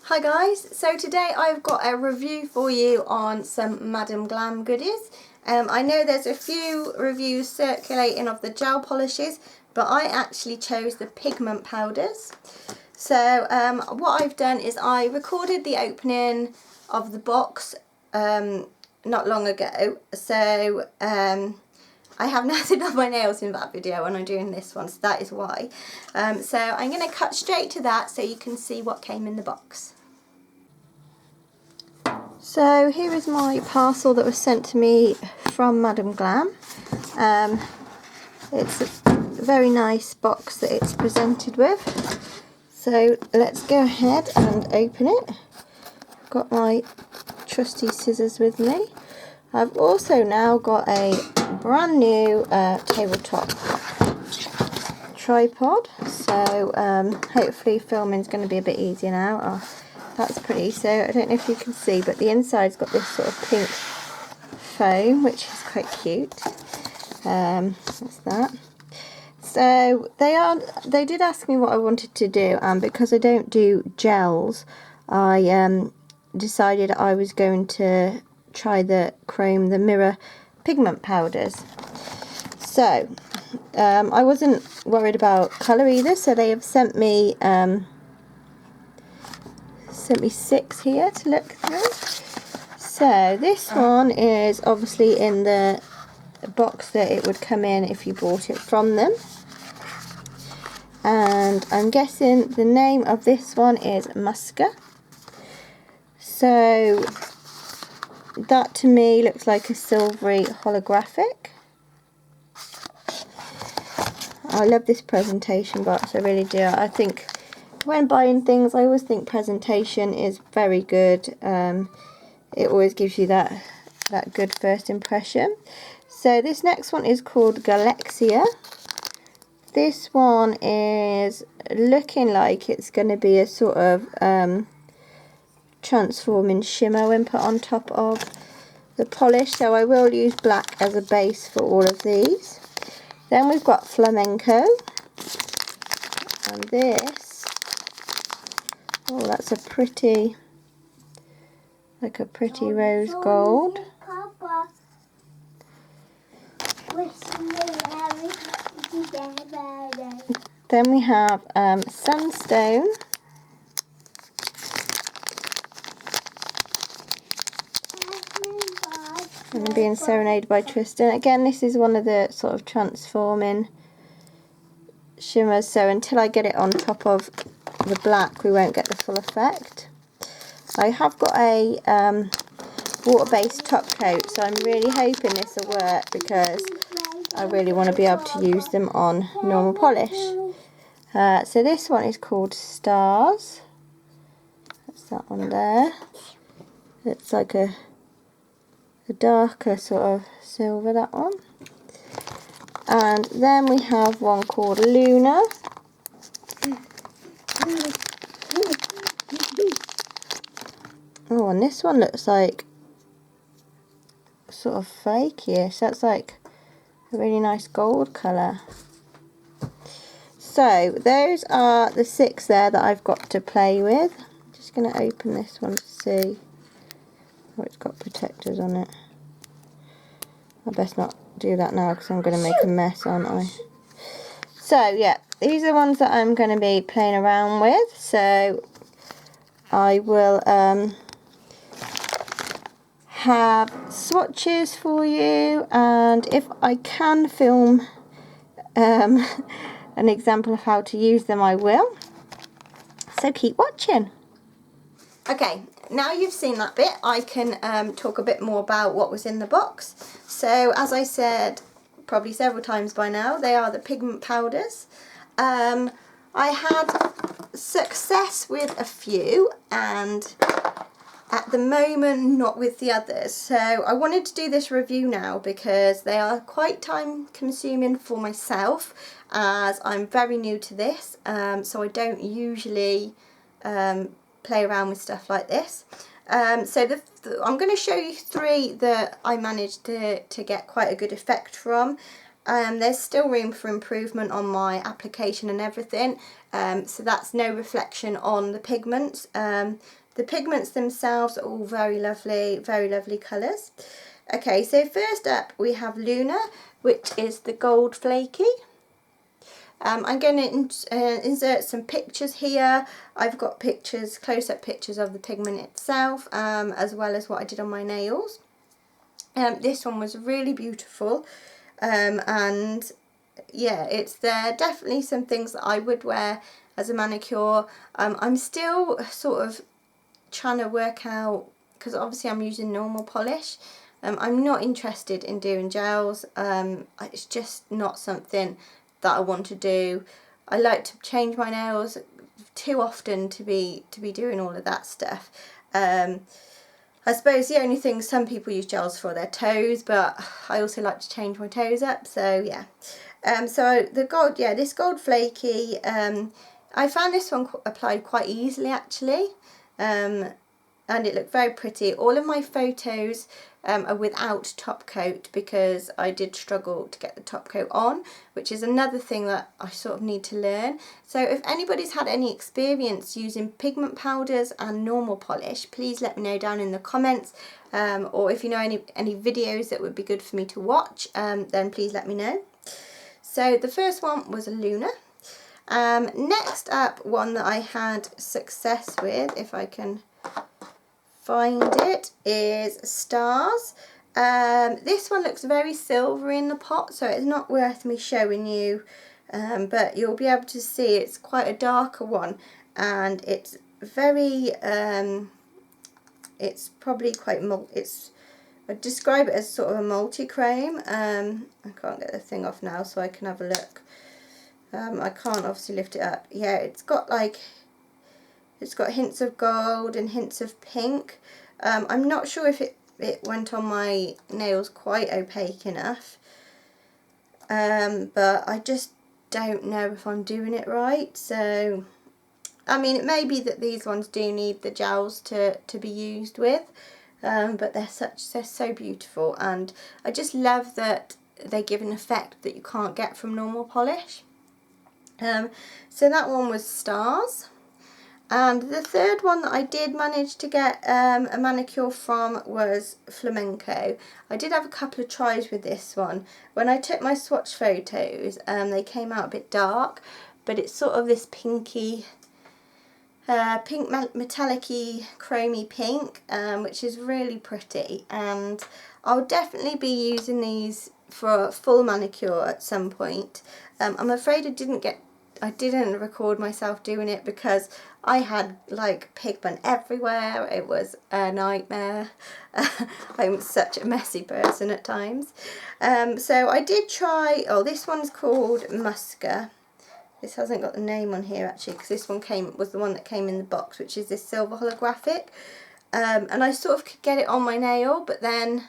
Hi guys, so today I've got a review for you on some Madam Glam goodies. I know there's a few reviews circulating of the gel polishes, but I actually chose the pigment powders. So what I've done is I recorded the opening of the box not long ago, so I have nothing on my nails in that video and I'm doing this one, so that is why. So I'm going to cut straight to that so you can see what came in the box. So here is my parcel that was sent to me from Madam Glam. It's a very nice box that it's presented with. So let's go ahead and open it. I've got my trusty scissors with me. I've also now got a brand new tabletop tripod, so hopefully filming is going to be a bit easier now. Oh, that's pretty. So I don't know if you can see, but the inside's got this sort of pink foam, which is quite cute. That's that. So they did ask me what I wanted to do, and because I don't do gels, I decided I was going to try the mirror pigment powders. So I wasn't worried about colour either, so they have sent me 6 here to look through. So this one is obviously in the box that it would come in if you bought it from them, and I'm guessing the name of this one is Musca. So that to me looks like a silvery holographic. I love this presentation box, I really do. I think when buying things, I always think presentation is very good. It always gives you that good first impression. So this next one is called Galaxia. This one is looking like it's going to be a sort of transforming shimmer when put on top of the polish, so I will use black as a base for all of these. Then we've got Flamenco, and this, oh, that's a pretty, like a pretty rose gold. Then we have Sunstone. And I'm being serenaded by Tristan. Again, this is one of the sort of transforming shimmers, so until I get it on top of the black, we won't get the full effect. I have got a water-based top coat, so I'm really hoping this will work because I really want to be able to use them on normal polish. So this one is called Stars. That's that one there. It's like a darker sort of silver, that one. And then we have one called Luna. Oh, and this one looks like sort of flaky-ish. That's like a really nice gold colour. So those are the 6 there that I've got to play with. I'm just going to open this one to see. Oh, it's got protectors on it. I best not do that now because I'm going to make a mess, aren't I? So yeah, these are the ones that I'm going to be playing around with. So I will have swatches for you, and if I can film an example of how to use them, I will. So keep watching. Okay, now you've seen that bit, I can talk a bit more about what was in the box. So as I said probably several times by now, they are the pigment powders. I had success with a few, and at the moment not with the others. So I wanted to do this review now because they are quite time consuming for myself, as I'm very new to this, so I don't usually play around with stuff like this. So I'm going to show you 3 that I managed to get quite a good effect from. There's still room for improvement on my application and everything, so that's no reflection on the pigments. The pigments themselves are all very lovely colours. Okay, so first up we have Luna, which is the Gold Flaky. I'm going to insert some pictures here. I've got pictures, close-up pictures of the pigment itself, as well as what I did on my nails. This one was really beautiful, and yeah, there definitely some things that I would wear as a manicure. I'm still sort of trying to work out, because obviously I'm using normal polish. I'm not interested in doing gels. It's just not something that I want to do. I like to change my nails too often to be doing all of that stuff. I suppose the only thing some people use gels for are their toes, but I also like to change my toes up, so yeah. So the gold, yeah, this Gold Flaky, I found this one applied quite easily actually, and it looked very pretty. All of my photos are without top coat, because I did struggle to get the top coat on, which is another thing that I sort of need to learn. So if anybody's had any experience using pigment powders and normal polish, please let me know down in the comments, or if you know any videos that would be good for me to watch, then please let me know. So the first one was a Luna. Next up, one that I had success with, if I can find it, is Stars. This one looks very silvery in the pot, so it's not worth me showing you, but you'll be able to see it's quite a darker one, and it's very it's probably quite I'd describe it as sort of a multi-chrome. I can't get the thing off now so I can have a look. I can't obviously lift it up. Yeah, it's got hints of gold and hints of pink. I'm not sure if it went on my nails quite opaque enough, but I just don't know if I'm doing it right. So I mean, it may be that these ones do need the gels to be used with, but they're so beautiful, and I just love that they give an effect that you can't get from normal polish. So that one was Stars. And the third one that I did manage to get a manicure from was Flamenco. I did have a couple of tries with this one. When I took my swatch photos, they came out a bit dark, but it's sort of this pinky, pink metallic-y, chromy pink, which is really pretty. And I'll definitely be using these for a full manicure at some point. I'm afraid I didn't record myself doing it because I had like pigment everywhere. It was a nightmare. I'm such a messy person at times. So I did try, this one's called Musca. This hasn't got the name on here actually, because this one was the one that came in the box, which is this silver holographic. And I sort of could get it on my nail, but then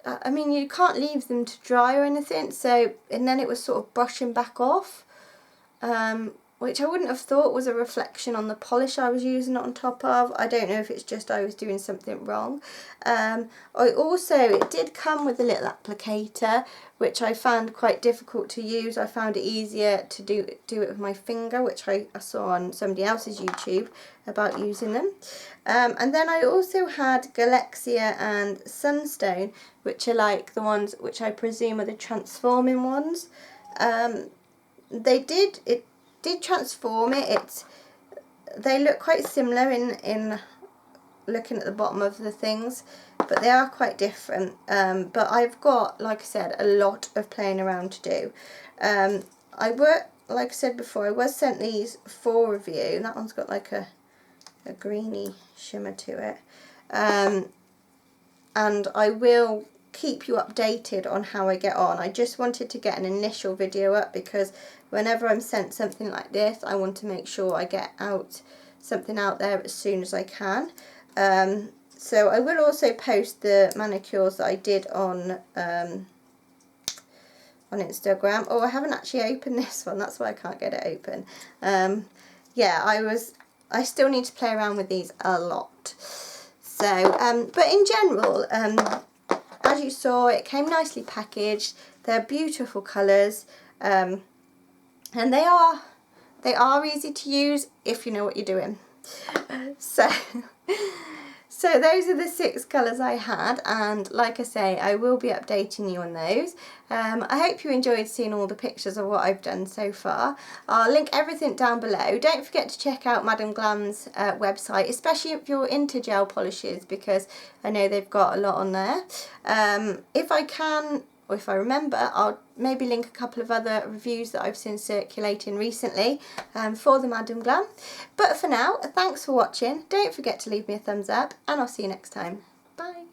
I mean, you can't leave them to dry or anything, and then it was sort of brushing back off, which I wouldn't have thought was a reflection on the polish I was using it on top of. I don't know if it's just I was doing something wrong. It did come with a little applicator, which I found quite difficult to use. I found it easier to do it with my finger, which I saw on somebody else's YouTube about using them. And then I also had Galexia and Sunstone, which are like the ones which I presume are the transforming ones. It did transform it. They look quite similar in looking at the bottom of the things, but they are quite different. But I've got, like I said, a lot of playing around to do. Like I said before, I was sent these for review. That one's got like a greeny shimmer to it. And I will keep you updated on how I get on. I just wanted to get an initial video up because whenever I'm sent something like this, I want to make sure I get something out there as soon as I can. So I will also post the manicures that I did on Instagram. Oh, I haven't actually opened this one, that's why I can't get it open. Yeah, I still need to play around with these a lot. So, but in general, as you saw, it came nicely packaged. They're beautiful colours, and they are easy to use if you know what you're doing. So so those are the 6 colours I had, and like I say, I will be updating you on those. I hope you enjoyed seeing all the pictures of what I've done so far. I'll link everything down below. Don't forget to check out Madam Glam's website, especially if you're into gel polishes, because I know they've got a lot on there. If I can, or if I remember, I'll maybe link a couple of other reviews that I've seen circulating recently for the Madam Glam. But for now, thanks for watching. Don't forget to leave me a thumbs up, and I'll see you next time. Bye.